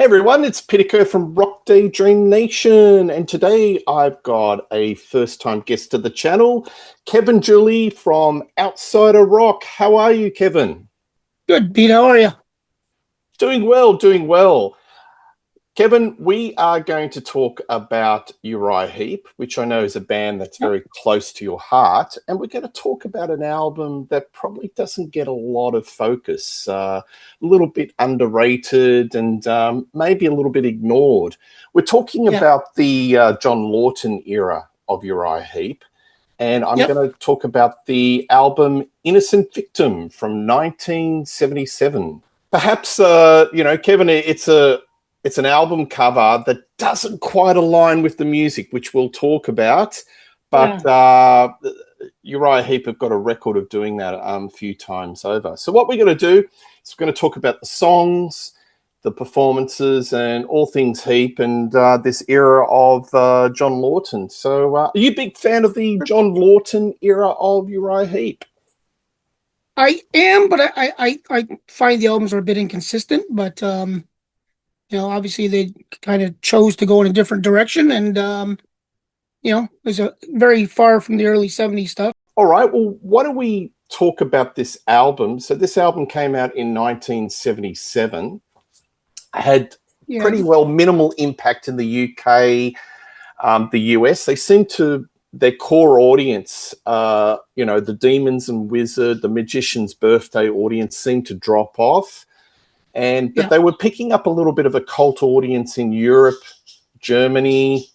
Hey everyone, it's Peter from Rock Daydream Nation, and today I've got a first-time guest to the channel, Kevin Julie from Outsider Rock. How are you, Kevin? Good, Pete. How are you? Doing well, doing well. Kevin, we are going to talk about Uriah Heep, which I know is a band that's Yep. very close to your heart, and we're going to talk about an album that probably doesn't get a lot of focus, a little bit underrated and maybe a little bit ignored. We're talking Yeah. about the John Lawton era of Uriah Heep, and I'm Yep. going to talk about the album Innocent Victim from 1977. Perhaps, Kevin, it's an album cover that doesn't quite align with the music, which we'll talk about. But Yeah. Uriah Heep have got a record of doing that a few times over. So what we're going to do is we're going to talk about the songs, the performances, and all things Heep and this era of John Lawton. So are you a big fan of the John Lawton era of Uriah Heep? I am, but I find the albums are a bit inconsistent. But obviously they kind of chose to go in a different direction, and it was a very far from the early '70s stuff. All right, well, why don't we talk about this album? So this album came out in 1977, had Yeah. pretty well minimal impact in the UK, the US. They seem to, their core audience, the Demons and Wizard, the Magician's Birthday audience seemed to drop off. But Yeah. they were picking up a little bit of a cult audience in Europe, Germany,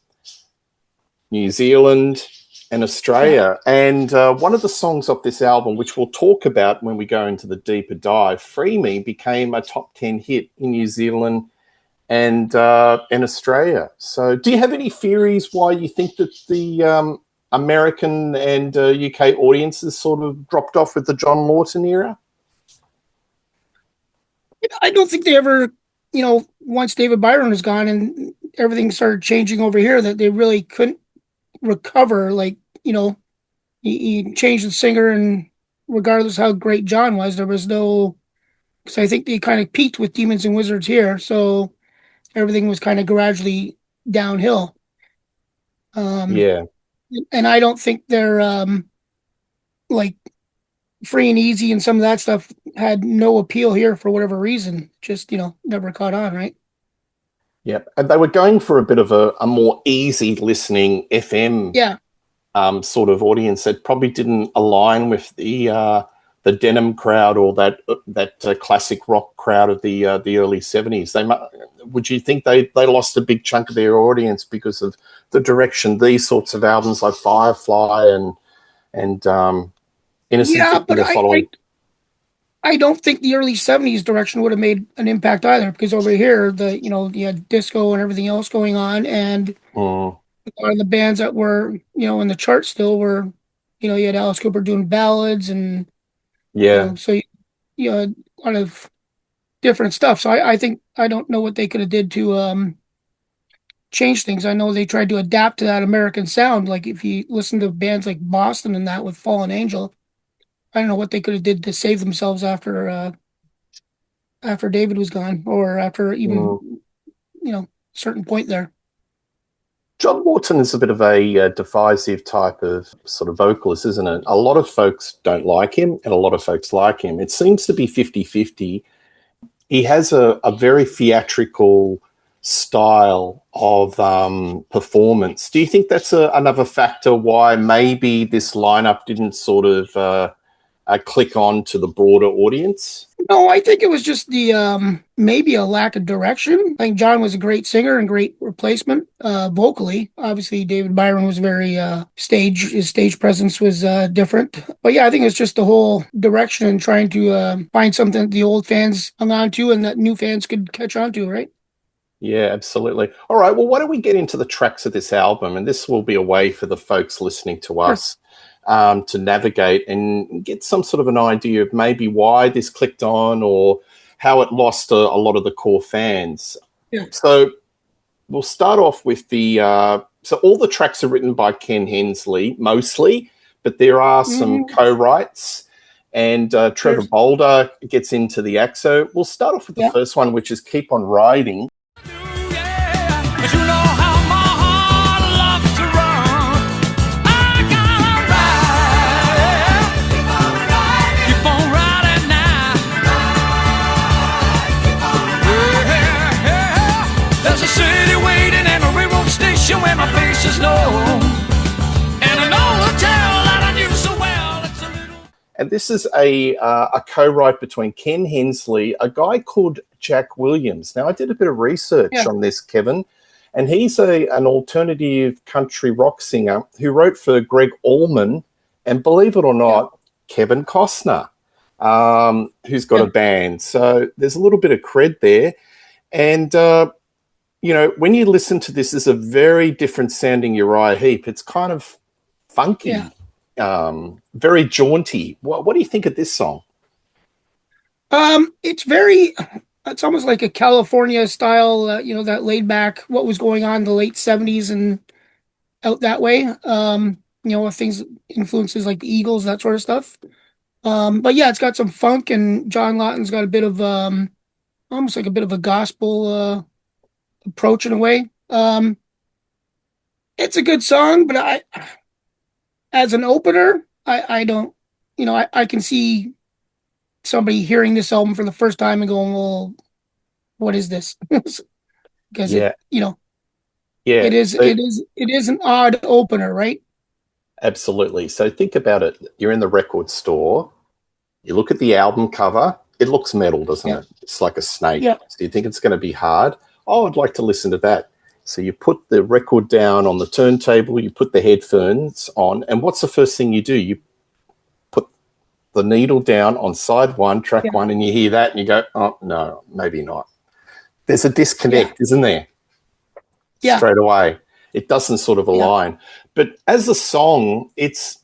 New Zealand, and Yeah. Australia. And one of the songs off this album, which we'll talk about when we go into the deeper dive, Free Me, became a top 10 hit in New Zealand and in Australia. So do you have any theories why you think that the American and UK audiences sort of dropped off with the John Lawton era? I don't think they ever, once David Byron was gone and everything started changing over here, that they really couldn't recover. Like, he changed the singer, and regardless how great John was, there was no. Because I think they kind of peaked with Demons and Wizards here, so everything was kind of gradually downhill. Um, Yeah. and I don't think they're like free and easy and some of that stuff had no appeal here for whatever reason. Just never caught on, right? Yep. And they were going for a bit of a more easy listening FM Yeah, sort of audience that probably didn't align with the denim crowd or that classic rock crowd of the early 70s. Would you think they lost a big chunk of their audience because of the direction these sorts of albums like Firefly and Innocent yeah, Victim but were following? I don't think the early '70s direction would have made an impact either, because over here you had disco and everything else going on, and Mm, a lot of the bands that were in the chart still were, you had Alice Cooper doing ballads, and yeah. so you had a lot of different stuff. So I think I don't know what they could have did to change things. I know they tried to adapt to that American sound. Like if you listen to bands like Boston and that with Fallen Angel, I don't know what they could have did to save themselves after David was gone, or after even Mm. certain point there. John Lawton is a bit of a divisive type of sort of vocalist, isn't it? A lot of folks don't like him and a lot of folks like him. It seems to be 50-50. He has a very theatrical style of performance. Do you think that's another factor why maybe this lineup didn't sort of click on to the broader audience? No, I think it was just the maybe a lack of direction. I think John was a great singer and great replacement vocally. Obviously, David Byron was very his stage presence was different. But yeah, I think it's just the whole direction and trying to find something that the old fans hung on to and that new fans could catch on to, right? Yeah, absolutely. All right, well, why don't we get into the tracks of this album? And this will be a way for the folks listening to Sure. us to navigate and get some sort of an idea of maybe why this clicked on or how it lost a lot of the core fans. Yeah. So we'll start off with so all the tracks are written by Ken Hensley, mostly, but there are some Hmm. co-writes. And Trevor There's Bolder gets into the act. So we'll start off with the yeah. first one, which is Keep On Riding. ice and snow. And an old hotel that I knew so well. It's a little... And this is a co-write between Ken Hensley, a guy called Jack Williams. Now, I did a bit of research on this, Kevin, and he's an alternative country rock singer who wrote for Greg Allman and, believe it or not, Kevin Costner, who's got a band. So there's a little bit of cred there. And, you know, when you listen to this, there's a very different sounding Uriah Heep. It's kind of funky, very jaunty. What do you think of this song? It's almost like a California style, you know, that laid back, what was going on in the late 70s and out that way. You know, things, influences like the Eagles, that sort of stuff. But yeah, it's got some funk, and John Lawton's got a bit of almost like a bit of a gospel approach in a way. It's a good song, but as an opener, I don't, you know, I can see somebody hearing this album for the first time and going, well, what is this? Because it, you know, it is an odd opener, right? Absolutely. So think about it. You're in the record store. You look at the album cover. It looks metal, doesn't it? It's like a snake. Yeah. So you think it's going to be hard. Oh, I'd like to listen to that. So you put the record down on the turntable. You put the headphones on. And what's the first thing you do? You put the needle down on side one, track one, and you hear that and you go, oh, no, maybe not. There's a disconnect, isn't there? Yeah. Straight away. It doesn't sort of align. Yeah. But as a song, it's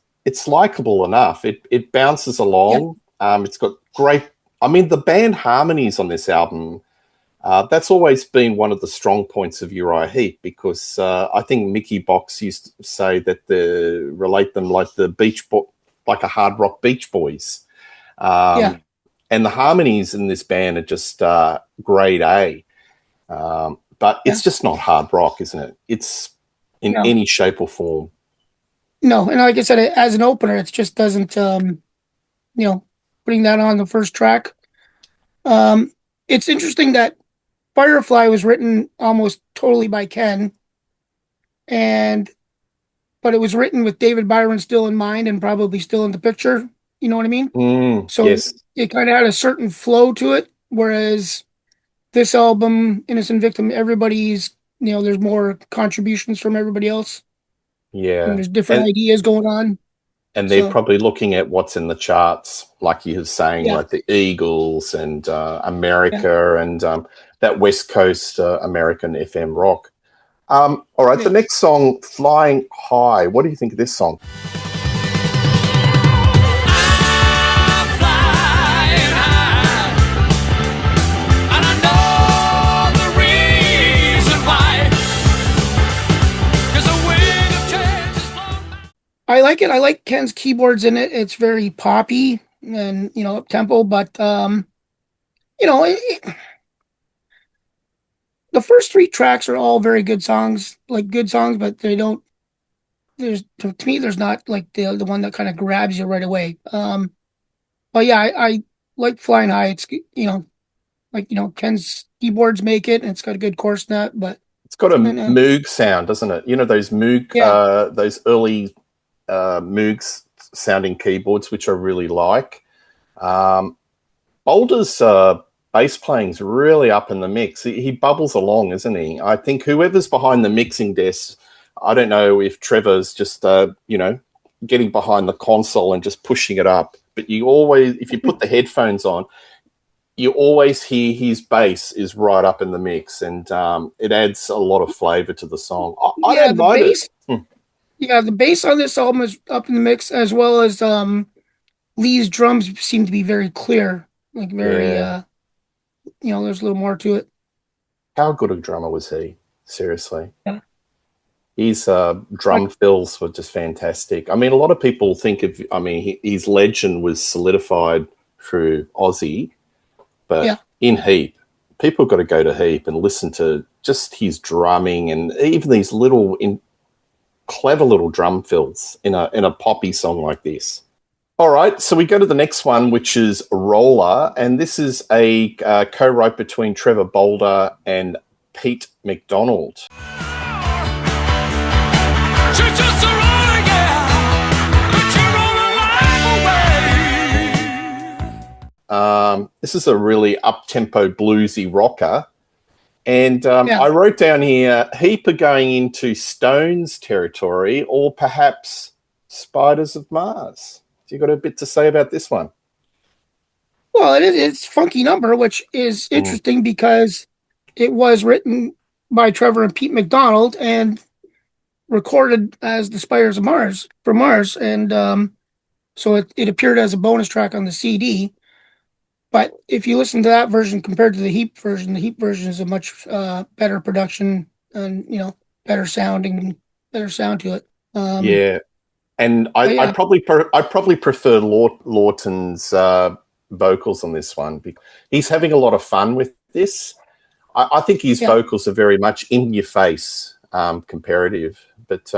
likable enough. It bounces along. Yeah. It's got great... I mean, the band harmonies on this album, that's always been one of the strong points of Uriah Heep, because I think Mickey Box used to say that relate them like like a hard rock Beach Boys. And the harmonies in this band are just grade A. But it's just not hard rock, isn't it? It's in any shape or form. No, and like I said, as an opener, it just doesn't, you know, putting that on the first track. It's interesting that Firefly was written almost totally by Ken, but it was written with David Byron still in mind and probably still in the picture. You know what I mean? So it kind of had a certain flow to it, whereas this album, Innocent Victim, everybody's, you know, there's more contributions from everybody else. Yeah. And there's different ideas going on. And they're probably looking at what's in the charts, like you were saying, like the Eagles and America and that West Coast American FM rock. All right, the next song, Flying High. What do you think of this song? I like it. I like Ken's keyboards in it. It's very poppy and, you know, up tempo, but you know, the first three tracks are all very good songs, but they don't. To me, there's not like the one that kind of grabs you right away. But yeah, I like Flying High. It's, you know, like, you know, Ken's keyboards make it, and it's got a good chorus nut, but it's got a Moog sound, doesn't it? You know, those Moog, those early Moog sounding keyboards, which I really like. Boulder's bass playing's really up in the mix. He bubbles along, isn't he? I think whoever's behind the mixing desk, I don't know if Trevor's just, you know, getting behind the console and just pushing it up. But you always, if you put the headphones on, you always hear his bass is right up in the mix, and it adds a lot of flavor to the song. I don't mind it. Yeah, the bass on this album is up in the mix, as well as Lee's drums seem to be very clear, like very, you know, there's a little more to it. How good a drummer was he? Seriously. Yeah. His drum fills were just fantastic. I mean, a lot of people think of, I mean, his legend was solidified through Ozzy, but in Heep, people got to go to Heep and listen to just his drumming and even these little clever little drum fills in a poppy song like this. All right, so we go to the next one, which is Roller, and this is a co-write between Trevor Boulder and Pete McDonald. She's just a running, yeah, but you're on a life away. This is a really up-tempo bluesy rocker. And Yeah. I wrote down here, Heap are going into Stones territory or perhaps Spiders of Mars. So you got a bit to say about this one? Well, it's funky number, which is interesting because it was written by Trevor and Pete McDonald and recorded as the Spiders of Mars for Mars, and so it appeared as a bonus track on the CD. But if you listen to that version compared to the Heap version is a much better production and better sounding, better sound to it. Yeah, and I Yeah. probably prefer Lawton's vocals on this one because he's having a lot of fun with this. I think his vocals are very much in your face, comparative. But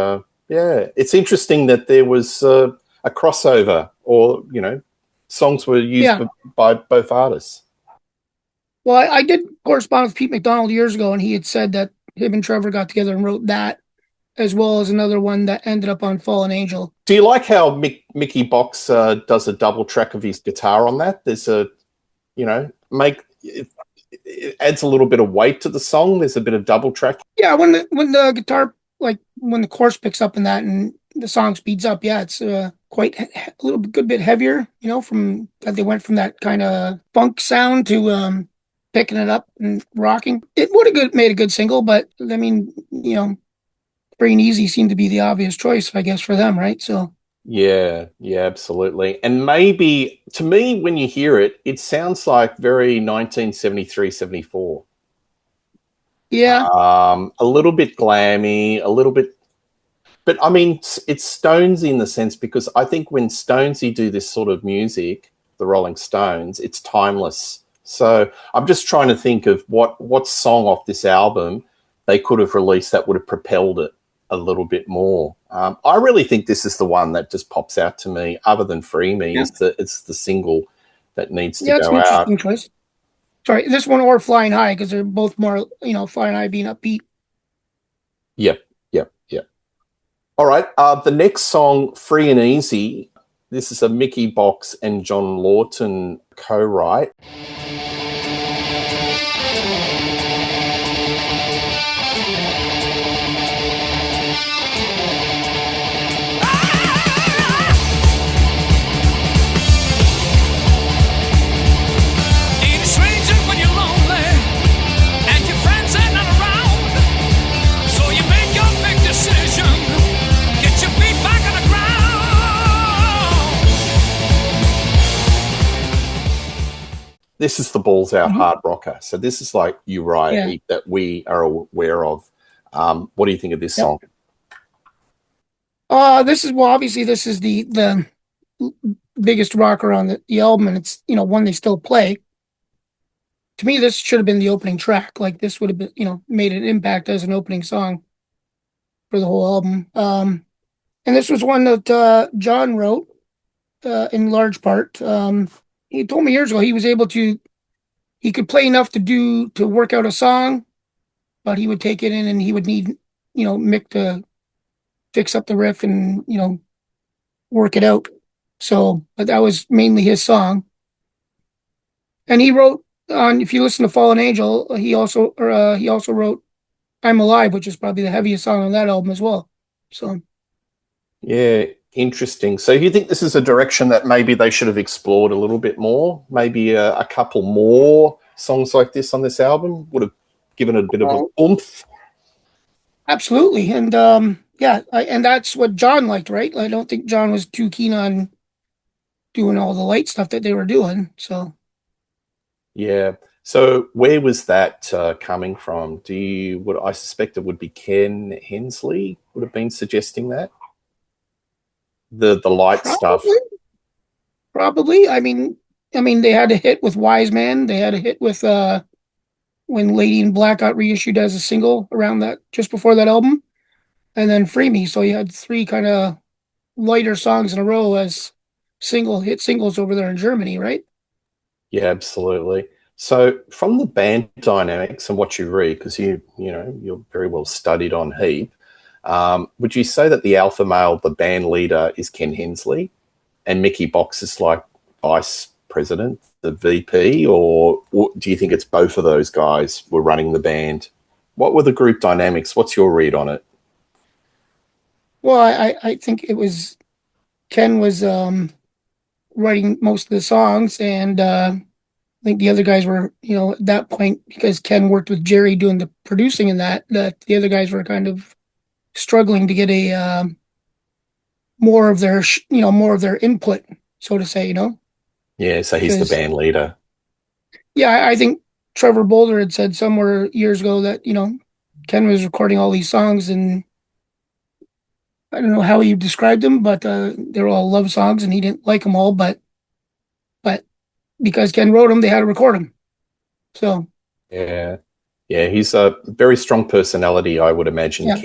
yeah, it's interesting that there was a crossover, or songs were used by both artists. Well, I did correspond with Pete McDonald years ago, and he had said that him and Trevor got together and wrote that, as well as another one that ended up on Fallen Angel. Do you like how Mickey Box does a double track of his guitar on that? There's it adds a little bit of weight to the song. There's a bit of double track. Yeah, when the guitar, like when the chorus picks up in that and the song speeds up, yeah, it's quite a good bit heavier. From that they went from that kind of funk sound to picking it up and rocking. It would have made a good single, but I mean, Free and Easy seemed to be the obvious choice, I guess, for them, right? So yeah, absolutely. And maybe to me, when you hear it, it sounds like very 1973, 74. Yeah. A little bit glammy, a little bit, but I mean, it's Stonesy in the sense because I think when Stonesy do this sort of music, the Rolling Stones, it's timeless. So I'm just trying to think of what song off this album they could have released that would have propelled it a little bit more. I really think this is the one that just pops out to me, other than Free Me. Yeah. It's the single that needs to Yeah, it's go an out. interesting choice. Sorry, this one or Flying High, because they're both more, Flying High being upbeat. Yep. All right. The next song, Free and Easy, this is a Mickey Box and John Lawton co-write. This is the balls out hard rocker. So this is like Uriah Heep that we are aware of. What do you think of this song? This is the biggest rocker on the album, and it's one they still play. To me, this should have been the opening track. Like this would have been made an impact as an opening song for the whole album. And this was one that John wrote in large part. He told me years ago he could play enough to work out a song, but he would take it in and he would need, Mick to fix up the riff and, work it out. So, but that was mainly his song. And he wrote if you listen to Fallen Angel, he also wrote I'm Alive, which is probably the heaviest song on that album as well. So, yeah. Interesting. So you think this is a direction that maybe they should have explored a little bit more? Maybe a couple more songs like this on this album would have given it a bit of an oomph? Absolutely. And and that's what John liked, right? I don't think John was too keen on doing all the light stuff that they were doing. So yeah. So where was that coming from? I suspect it would be Ken Hensley would have been suggesting that? The light stuff. Probably. I mean, they had a hit with Wise Man. They had a hit with when Lady in Black got reissued as a single around that, just before that album, and then Free Me. So you had three kind of lighter songs in a row as singles over there in Germany, right? Yeah, absolutely. So from the band dynamics and what you read, because you're very well studied on Heap. Would you say that the alpha male, the band leader, is Ken Hensley, and Mickey Box is like vice president, the VP, or do you think it's both of those guys were running the band? What were the group dynamics? What's your read on it? Well, I think it was Ken was writing most of the songs, and I think the other guys were, at that point, because Ken worked with Jerry doing the producing and that the other guys were kind of struggling to get a more of their input, so to say, Yeah, so he's the because band leader. yeah, I think Trevor Boulder had said somewhere years ago that Ken was recording all these songs, and I don't know how he described them, but they were all love songs, and he didn't like them all, but because Ken wrote them, they had to record them. So Yeah, yeah, he's a very strong personality. I would imagine yeah,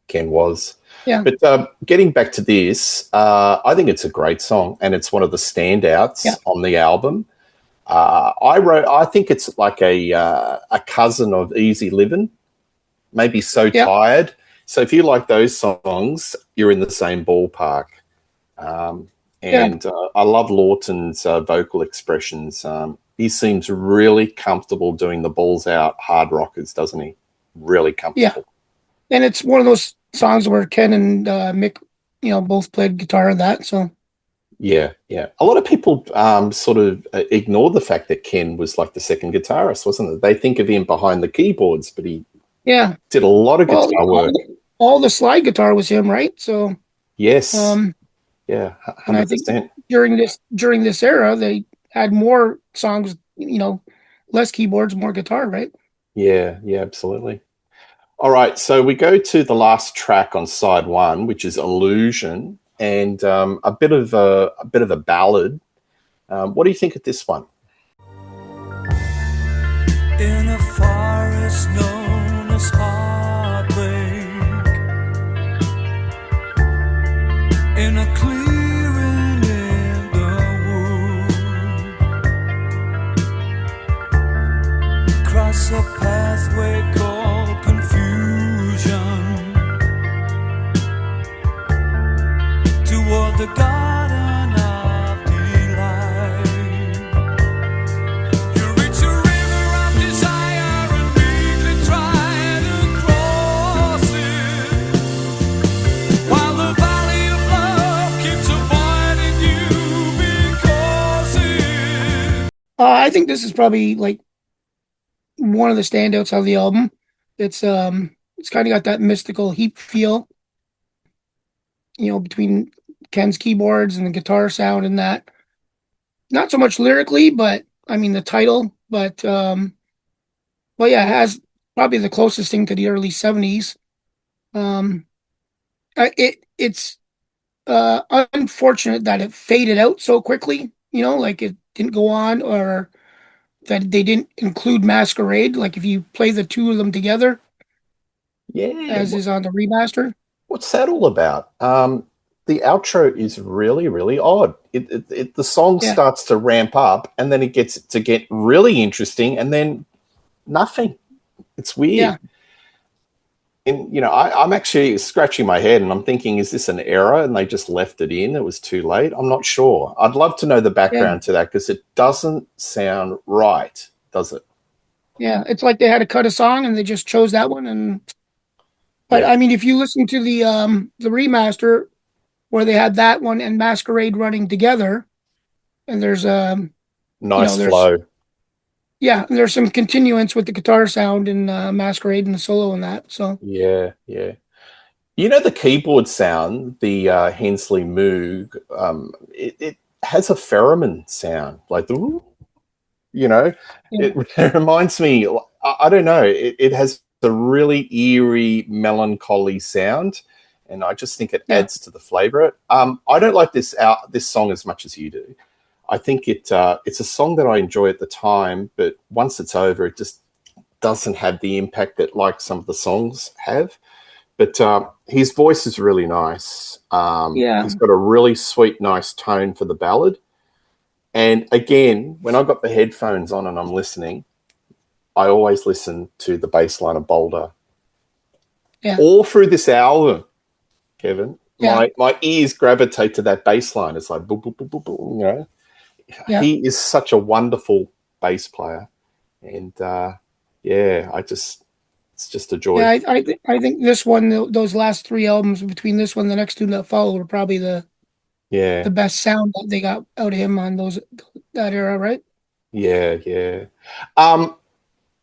Ken was. yeah, But getting back to this, I think it's a great song, and it's one of the yeah, standouts on the album. I think it's like a cousin of Easy Living, maybe So yeah, Tired. So if you like those songs, you're in the same ballpark. Um, yeah, and I love Lawton's vocal expressions. He seems really comfortable doing the balls out hard rockers, doesn't he? Really yeah. comfortable. And it's one of those songs where Ken and Mick, both played guitar in that. So Yeah, yeah. A lot of people sort of ignore the fact that Ken was like the second guitarist, wasn't it? They think of him behind the keyboards, but he yeah, did a lot of well, guitar work. all the slide guitar was him, right? So Yes, um, yeah, and I think 100%. during this era, they had more songs, less keyboards, more guitar, right? Yeah, yeah, absolutely. All right, so we go to the last track on side one, which is Illusion, and a bit of a ballad. What do you think of this one? In a forest known as heartbreak, in a clearing in the wood, cross a pathway called confusion toward the garden of delight. You reach a river of desire and meekly try to cross it, while the valley of love keeps avoiding you because it. I think this is probably like one of the standouts of the album. It's kind of got that mystical Heap feel, between Ken's keyboards and the guitar sound and that. Not so much lyrically, but I mean the title, but yeah, it has probably the closest thing to the early '70s. Um, it's unfortunate that it faded out so quickly. Like it didn't go on, or that they didn't include Masquerade. Like if you play the two of them together, Yeah, as is on the remaster. what's that all about? The outro is really, really odd. The song Yeah, starts to ramp up, and then it gets to get really interesting, and then nothing. It's weird. yeah, And I'm actually scratching my head, and I'm thinking, is this an error? And they just left it in. It was too late. I'm not sure. I'd love to know the yeah, background to that because it doesn't sound right, does it? yeah. It's like they had to cut a song and they just chose that one. But Yeah, I mean, if you listen to the remaster where they had that one and Masquerade running together, and nice there's flow. yeah, and there's some continuance with the guitar sound in Masquerade and the solo and that. So Yeah, yeah. The keyboard sound, the Hensley Moog, it has a theremin sound, like the, you know, yeah, it, it reminds me, I don't know, it has a really eerie, melancholy sound, and I just think it yeah, adds to the flavor. I don't like this song as much as you do. I think it's a song that I enjoy at the time, but once it's over, it just doesn't have the impact that like some of the songs have. But his voice is really nice. yeah. He's got a really sweet, nice tone for the ballad. And again, when I got the headphones on and I'm listening, I always listen to the bass line of Boulder. Yeah. All through this album, Kevin, Yeah. my ears gravitate to that bass line. It's like, boop, boop, boop, boop, boop, you know. Yeah. He is such a wonderful bass player. And, it's just a joy. Yeah, I think this one, those last three albums between this one and the next two that followed were probably the best sound that they got out of him on that era, right? Yeah.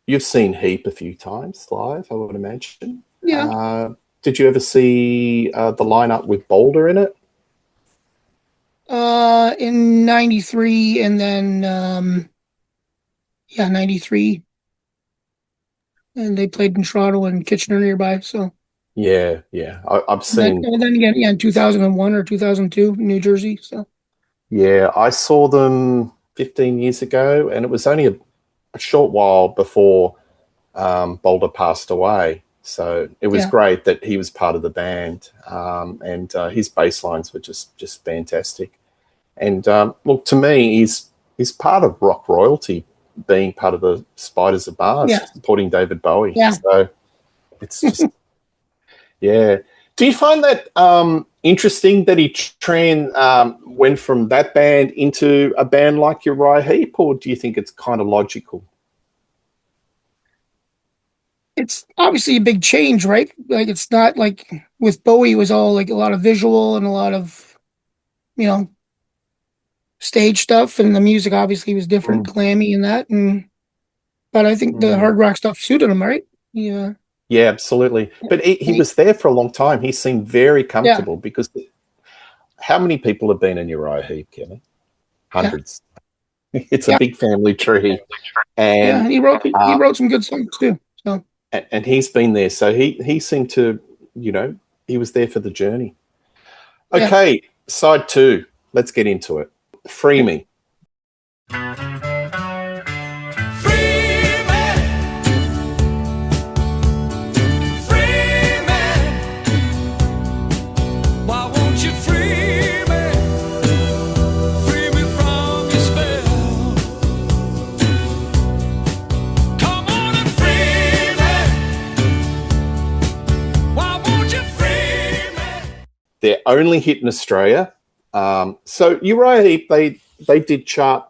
You've seen Heap a few times live, I would imagine. Yeah. Did you ever see the lineup with Boulder in it? In 93 and then 93. And they played in Toronto and Kitchener nearby, so Yeah. I've seen. And then again, in 2001 or 2002, New Jersey. So Yeah, I saw them 15 years ago, and it was only a short while before Boulder passed away. So it was great that he was part of the band, and his bass lines were just fantastic. And look, to me, he's part of rock royalty, being part of the Spiders of Mars, supporting David Bowie. Yeah. So it's just, yeah. Do you find that interesting that he went from that band into a band like Uriah Heep, or do you think it's kind of logical? it's obviously a big change, right? Like it's not like with Bowie, it was all like a lot of visual and a lot of, stage stuff, and the music obviously was different, glammy and that. But I think the hard rock stuff suited him, right? Yeah. Yeah, absolutely. But he was there for a long time. He seemed very comfortable because how many people have been in Uriah Heep, Kevin? Hundreds. Yeah. It's a big family tree. And he wrote some good songs too. So and he's been there. So he seemed to, he was there for the journey. Okay, side 2. Let's get into it. Free Me. Their only hit in Australia. So Uriah Heep, they did chart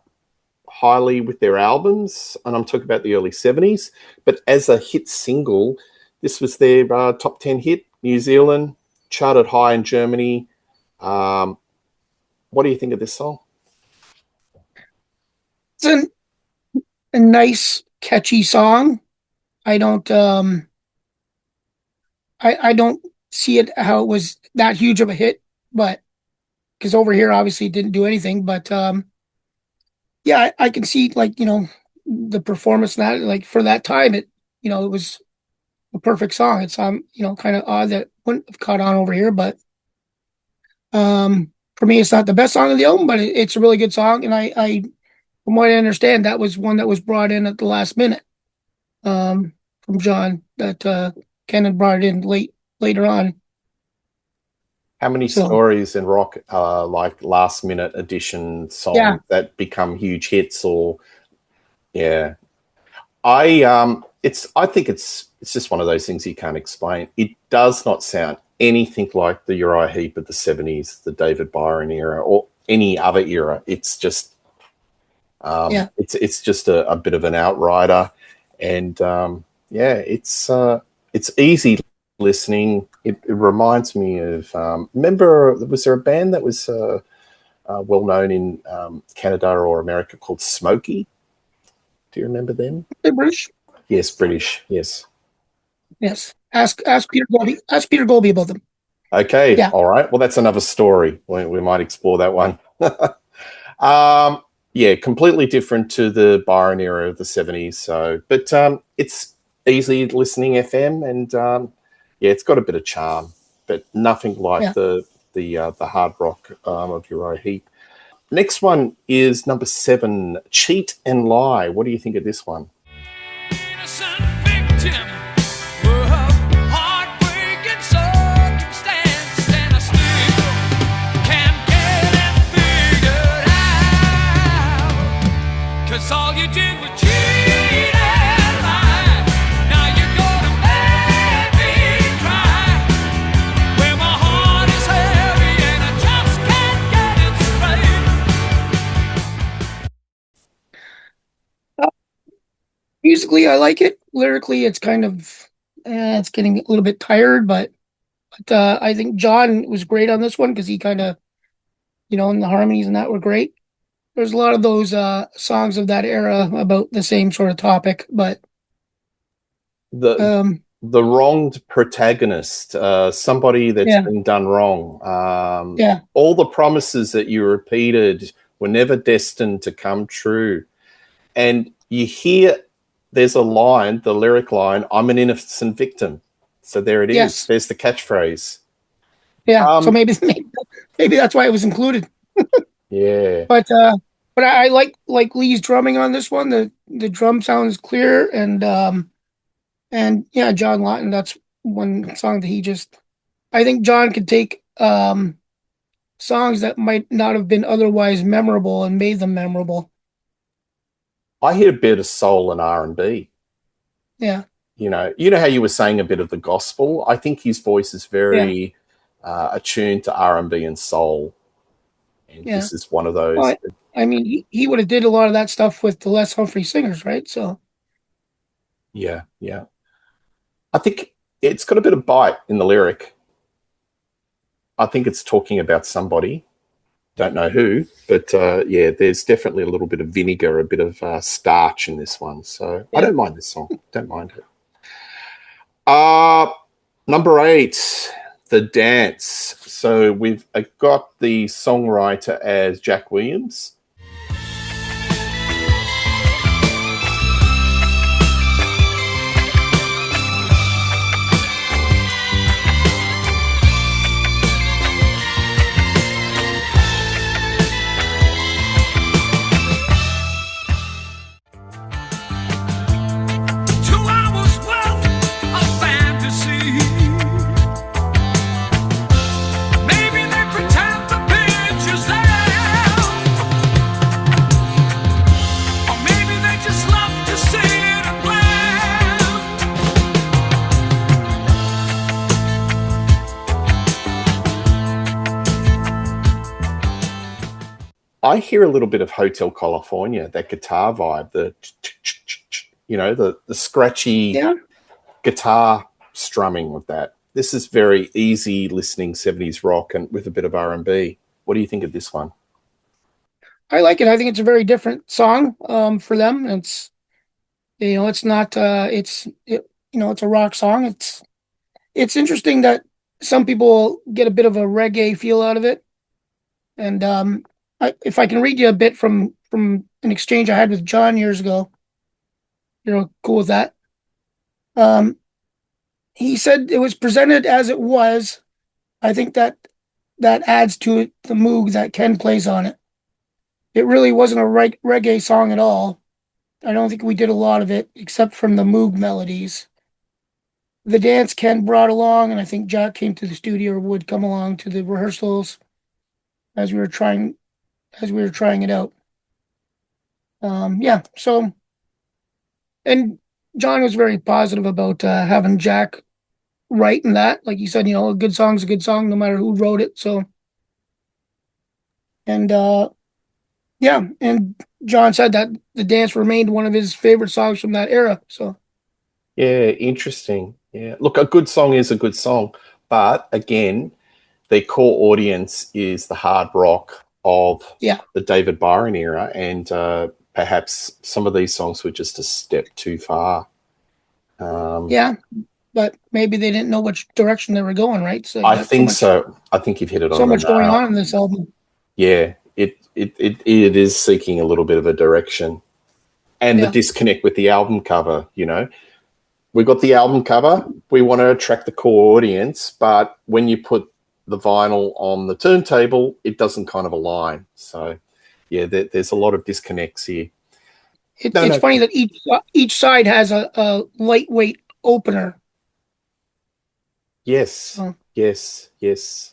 highly with their albums, and I'm talking about the early 70s. But as a hit single, this was their top 10 hit. New Zealand, charted high in Germany. What do you think of this song? It's a nice, catchy song. I don't I don't see it how it was that huge of a hit, but because over here obviously it didn't do anything. But I can see the performance in that, like for that time it was a perfect song. It's kind of odd that it wouldn't have caught on over here, but for me it's not the best song of the album, but it's a really good song. And I from what I understand, that was one that was brought in at the last minute from John, that Ken had brought it in later on. How many stories in rock like last minute addition songs that become huge hits? I think it's just one of those things you can't explain. It does not sound anything like the Uriah Heep of the 70s, the David Byron era, or any other era. It's just it's just a bit of an outrider, and it's easy listening. It reminds me of remember, was there a band that was well known in Canada or America called Smokey? Do you remember them? They're British. Yes, British. Yes. Ask Peter Golby. Ask Peter Golby about them. Okay. Yeah. All right. Well, that's another story. We might explore that one. Completely different to the Byron era of the 70s. So, but it's easy listening FM, and it's got a bit of charm, but nothing like the hard rock of Uriah Heep. Next one is number 7, Cheat and Lie. What do you think of this one? Innocent victim, heartbreaking circumstance, and I still can't get it figured out. 'Cause all you did was cheat and lie. Now you're gonna make me cry. Musically, I like it. Lyrically, it's kind of it's getting a little bit tired, but I think John was great on this one because he kind of, and the harmonies and that were great. There's a lot of those songs of that era about the same sort of topic, but The um, the wronged protagonist, somebody that's yeah, been done wrong. yeah, All the promises that you repeated were never destined to come true. And you hear there's a line, the lyric line, I'm an innocent victim. So there it is. yes, There's the catchphrase. yeah. So Um, maybe that's why it was included. yeah. But I like Lee's drumming on this one. The drum sounds clear and yeah, John Lawton. That's one song that he just. I think John could take songs that might not have been otherwise memorable and made them memorable. I hear a bit of soul and R&B. Yeah, You know how you were saying a bit of the gospel. I think his voice is yeah, very attuned to R&B and soul, and yeah. this is one of those. Well, I mean, he would have did a lot of that stuff with the Les Humphrey singers, right? So Yeah, yeah. I think it's got a bit of bite in the lyric. I think it's talking about somebody. Don't know who, but yeah, there's definitely a little bit of vinegar, a bit of starch in this one. So I yeah. don't mind this song. Don't mind it. Uh, Number 8, The Dance. So we've got the songwriter as Jack Williams. I hear a little bit of Hotel California, that guitar vibe, the scratchy Yeah, guitar strumming with that. This is very easy listening 70s rock and with a bit of R&B. What do you think of this one? I like it. I think it's a very different song for them. It's not it's a rock song. It's interesting that some people get a bit of a reggae feel out of it. And if I can read you a bit from an exchange I had with John years ago, you're cool with that. Um, he said it was presented as it was. I think that adds to it the moog that Ken plays on it. It really wasn't a reggae song at all. I don't think we did a lot of it except from the moog melodies. The dance Ken brought along, and I think Jack came to the studio or would come along to the rehearsals as we were trying it out. Yeah. So, and John was very positive about having Jack write in that. Like you said, a good song's a good song, no matter who wrote it. So, and yeah, and John said that the dance remained one of his favorite songs from that era. So, Yeah, interesting. Yeah. Look, a good song is a good song, but again, their core audience is the hard rock of yeah, the David Byron era, and perhaps some of these songs were just a step too far. yeah, but maybe they didn't know which direction they were going. Right. So you I got so think much, so. I think you've hit it so on the much going on nail. in this album. Yeah, it is seeking a little bit of a direction, and the Yeah, disconnect with the album cover. We got the album cover. We want to attract the core audience, but when you put the vinyl on the turntable, it doesn't kind of align. So, yeah, there's a lot of disconnects here. No, it's no. funny that each side has a lightweight opener. Yes, So, yes, yes.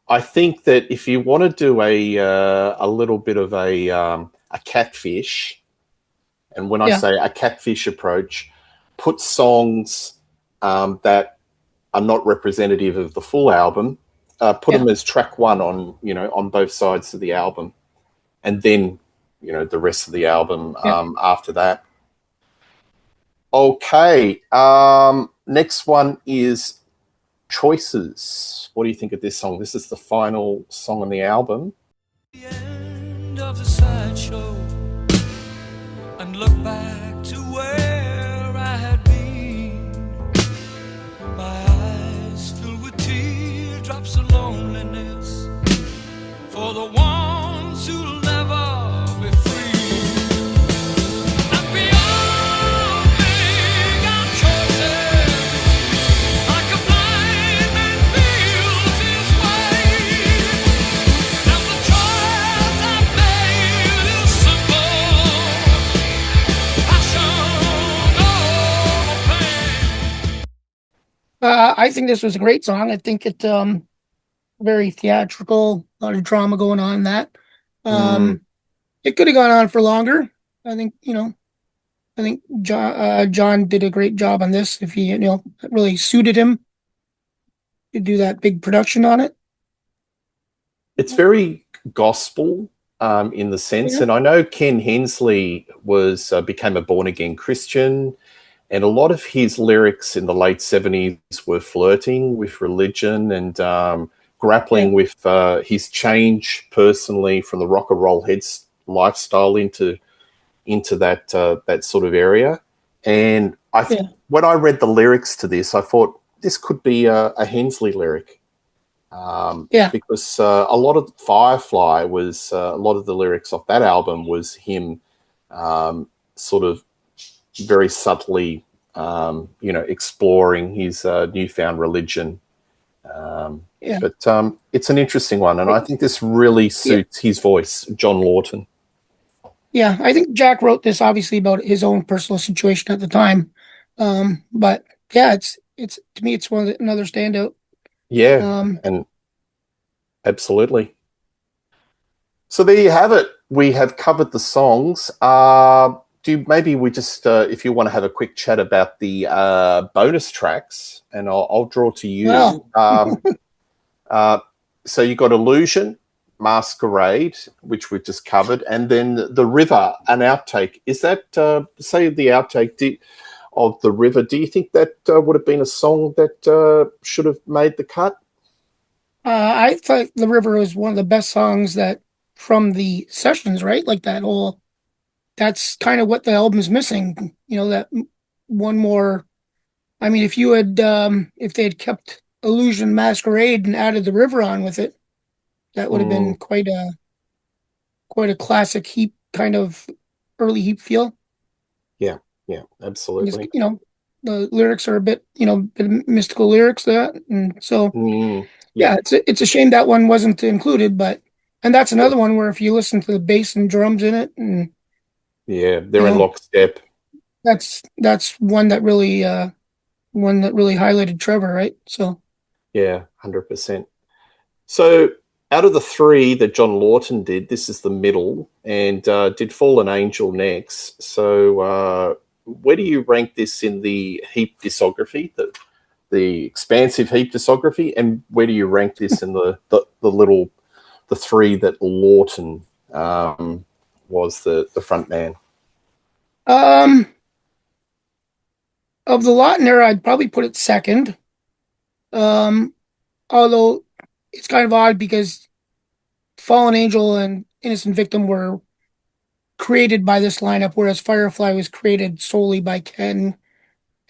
I think that if you want to do a little bit of a catfish, and when I yeah, say a catfish approach, put songs that are not representative of the full album, put yeah, them as track one on both sides of the album, and then the rest of the album yeah. after that. Okay. Next one is Choices. What do you think of this song? This is the final song on the album. The end of the sideshow and look back to where I had been. My eyes filled with teardrops of loneliness for the ones who'll never be free. And beyond me are choices, like a blind man feels his way. And the choice I made is simple: passion over pain. I think this was a great song. I think it very theatrical, a lot of drama going on in that. It could have gone on for longer. I think, John did a great job on this. If he, it really suited him to do that big production on it. It's very gospel in the sense, Yeah. and I know Ken Hensley became a born-again Christian, and a lot of his lyrics in the late 70s were flirting with religion and grappling with his change personally from the rock and roll heads lifestyle into that sort of area. And when I read the lyrics to this, I thought this could be a Hensley lyric. Because a lot of Firefly was a lot of the lyrics off that album was him sort of very subtly exploring his newfound religion. But it's an interesting one, and I think this really suits his voice, John Lawton. Yeah, I think Jack wrote this obviously about his own personal situation at the time. But yeah, it's to me it's another standout. And absolutely. So there you have it. We have covered the songs. Maybe we just, if you want to have a quick chat about the bonus tracks, and I'll draw to you. Well. So you got Illusion, Masquerade, which we've just covered, and then The River, an outtake. Is that, say the outtake of The River, do you think that would have been a song that should have made the cut? I thought The River was one of the best songs that from the sessions, right? Like that's kind of what the album's missing. That one more. I mean, if they had kept Illusion Masquerade and added The River on with it, that would have been quite a classic Heap kind of early Heap feel. Yeah, absolutely. Because, the lyrics are a bit mystical lyrics and so it's a shame that one wasn't included, and that's another one where if you listen to the bass and drums in it, and they're in lockstep. That's one that really highlighted Trevor, right? So 100%. So out of the three that John Lawton did, this is the middle, and did Fallen Angel next. So where do you rank this in the Heap discography, the expansive Heap discography, and where do you rank this in the three that Lawton was the front man? Of the Lawton era, I'd probably put it second. Although it's kind of odd because Fallen Angel and Innocent Victim were created by this lineup, whereas Firefly was created solely by Ken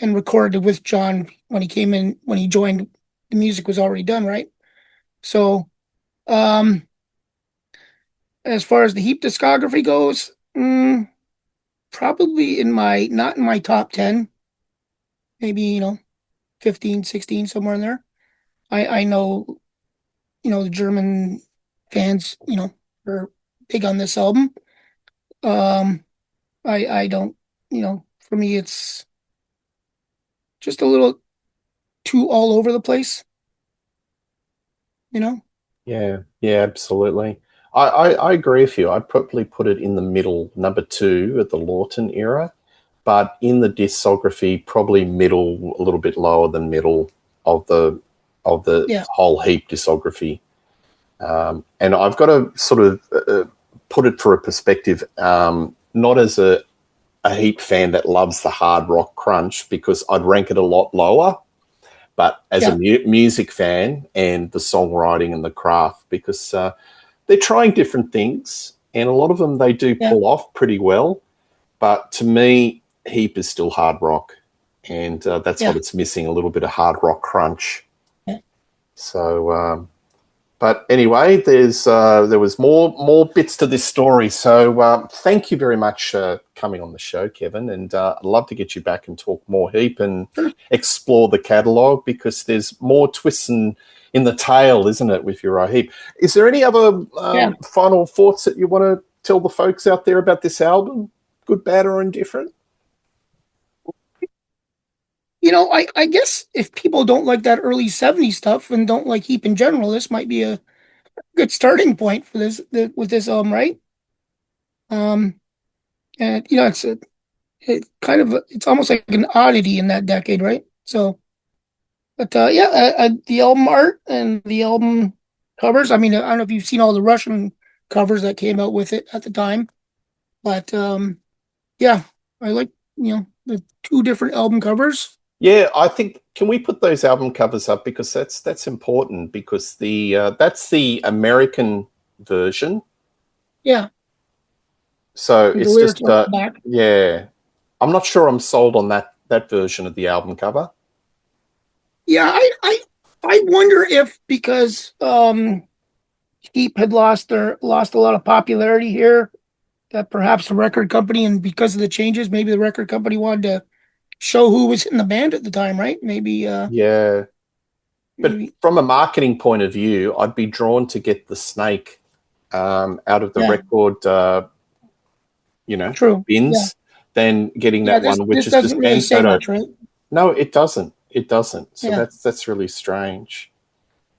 and recorded with John when he joined. The music was already done, right? So, as far as the Heap discography goes, probably not in my top 10, maybe 15, 16, somewhere in there. I know the German fans are big on this album. I don't, for me it's just a little too all over the place. Yeah, absolutely. I agree with you. I'd probably put it in the middle, number 2 at the Lawton era, but in the discography, probably middle, a little bit lower than middle of the whole Heap discography. And I've got to sort of put it for a perspective, not as a a Heap fan that loves the hard rock crunch because I'd rank it a lot lower. But as a music fan and the songwriting and the craft, because they're trying different things, and a lot of them they do pull off pretty well. But to me, Heap is still hard rock, and that's what it's missing, a little bit of hard rock crunch. Yeah. So, but anyway, there was more bits to this story. So thank you very much coming on the show, Kevin, and I'd love to get you back and talk more Heap and explore the catalogue, because there's more twists in the tale, isn't it, with Uriah Heep? Is there any other final thoughts that you want to tell the folks out there about this album, good, bad, or indifferent? I guess if people don't like that early 70s stuff and don't like Heap in general, this might be a good starting point for with this album, right? And it's almost like an oddity in that decade, right? So, but the album art and the album covers. I mean, I don't know if you've seen all the Russian covers that came out with it at the time, but I like the two different album covers. Yeah, I think, can we put those album covers up, because that's important, because that's the American version. Yeah. So it's just I'm not sure I'm sold on that version of the album cover. Yeah, I wonder if because Heap had lost a lot of popularity here, that perhaps the record company, and because of the changes, maybe the record company wanted to show who was in the band at the time, right? Maybe. But from a marketing point of view, I'd be drawn to get the snake out of the record, bins, than getting that one, which is just really say much, right? No, it doesn't. It doesn't. So that's really strange.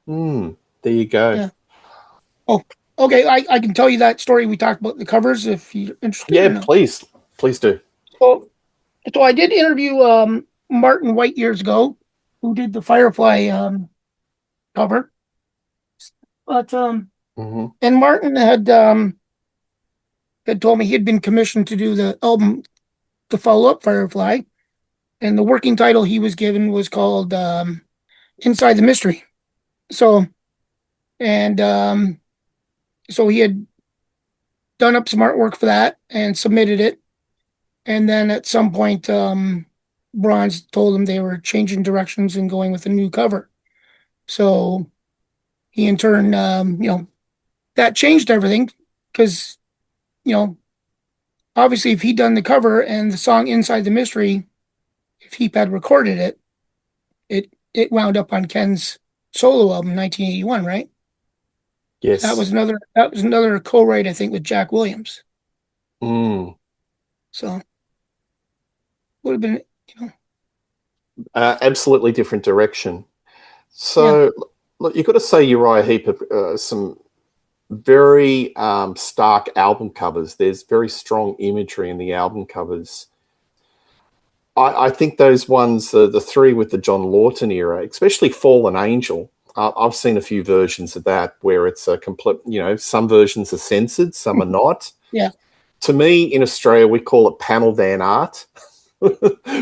There you go. Yeah. Oh, okay. I can tell you that story. We talked about the covers if you're interested. Yeah, please do. So I did interview Martin White years ago, who did the Firefly cover. But and Martin had told me he had been commissioned to do the album to follow up Firefly, and the working title he was given was called Inside the Mystery. So he had done up some artwork for that and submitted it. And then at some point, Bronze told him they were changing directions and going with a new cover. So he in turn, that changed everything, because, obviously if he'd done the cover and the song Inside the Mystery, if Heap had recorded it, it wound up on Ken's solo album, 1981, right? Yes. That was another co-write, I think, with Jack Williams. So would have been, absolutely different direction. So look, you've got to say Uriah Heep some very stark album covers. There's very strong imagery in the album covers. I think those ones, the three with the John Lawton era, especially Fallen Angel, I've seen a few versions of that where it's a complete, some versions are censored, some are not. Yeah. To me, in Australia, we call it panel van art,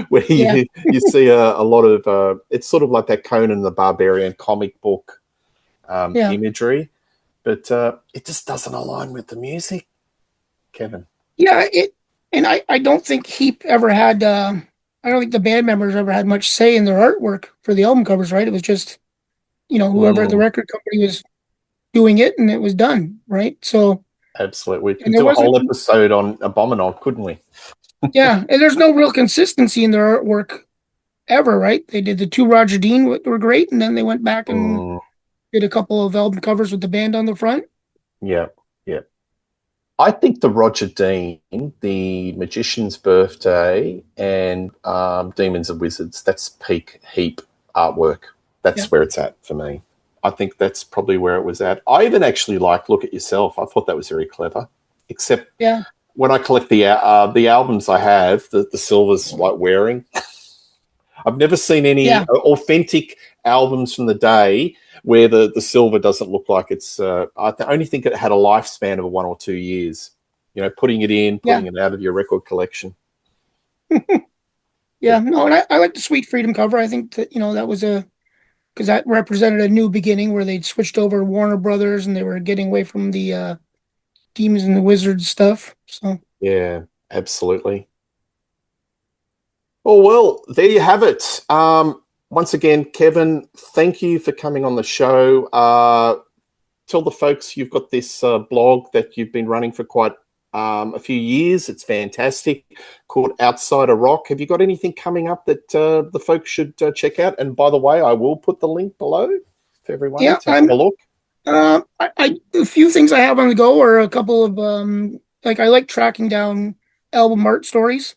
where you see a lot of, it's sort of like that Conan the Barbarian comic book imagery, but it just doesn't align with the music, Kevin. Yeah, I don't think Heap ever had, I don't think the band members ever had much say in their artwork for the album covers, right? It was just, whoever the record company was doing it, and it was done, right? So absolutely, we could do a whole episode on Abominol, couldn't we? Yeah, and there's no real consistency in their artwork ever, right? They did the two Roger Dean were great, and then they went back and did a couple of album covers with the band on the front. Yeah. I think the Roger Dean, the Magician's Birthday, and Demons and Wizards, that's peak Heap artwork. That's where it's at for me. I think that's probably where it was at. I even actually like Look at Yourself. I thought that was very clever, except when I collect the albums I have, the silver's like wearing. I've never seen any authentic albums from the day where the silver doesn't look like it's. I only think it had a lifespan of 1 or 2 years. Putting it in, pulling it out of your record collection. Yeah, no, and I like the Sweet Freedom cover. I think that, that was because that represented a new beginning where they'd switched over to Warner Brothers and they were getting away from the Demons and the Wizards stuff. So, Yeah, absolutely. Oh, well, there you have it. Once again, Kevin, thank you for coming on the show. Tell the folks you've got this blog that you've been running for quite a few years. It's fantastic, called Outside of Rock. Have you got anything coming up that the folks should check out? And by the way, I will put the link below for everyone yeah, to have a look. a few things I have on the go are a couple of like I like tracking down album art stories.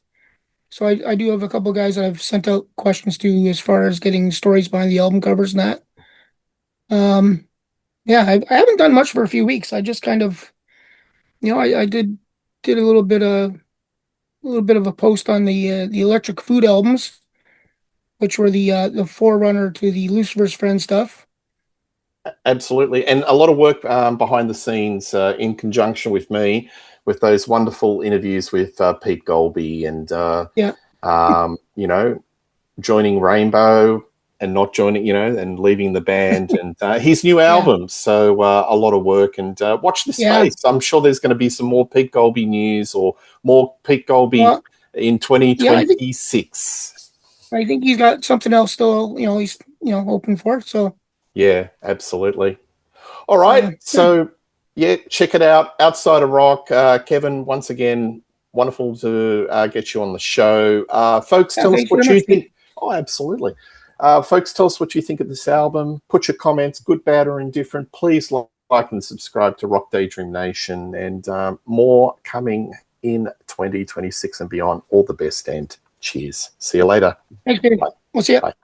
So I do have a couple of guys that I've sent out questions to as far as getting stories behind the album covers and that. Um, yeah, I haven't done much for a few weeks. I just kind of, I did a little bit of a post on the Electric Food albums, which were the forerunner to the Lucifer's Friend stuff. Absolutely. And a lot of work behind the scenes in conjunction with me with those wonderful interviews with Pete Golby and, Yeah, joining Rainbow and not joining, and leaving the band and his new yeah, album. So a lot of work and watch this yeah. space. I'm sure there's going to be some more Pete Golby news or more Pete Golby Well, in yeah, 2026. I think he's got something else still, he's open for. So Yeah, absolutely. All right. yeah, So, yeah, check it out. Outside of Rock. Kevin, once again, wonderful to get you on the show. Folks, yeah. tell us Thanks very what you much, Pete. think. Oh, absolutely. Folks, tell us what you think of this album. Put your comments, good, bad, or indifferent. Please like and subscribe to Rock Daydream Nation, and more coming in 2026 and beyond. All the best, and cheers. See you later. Thanks, Pete. Bye. We'll see you. Bye.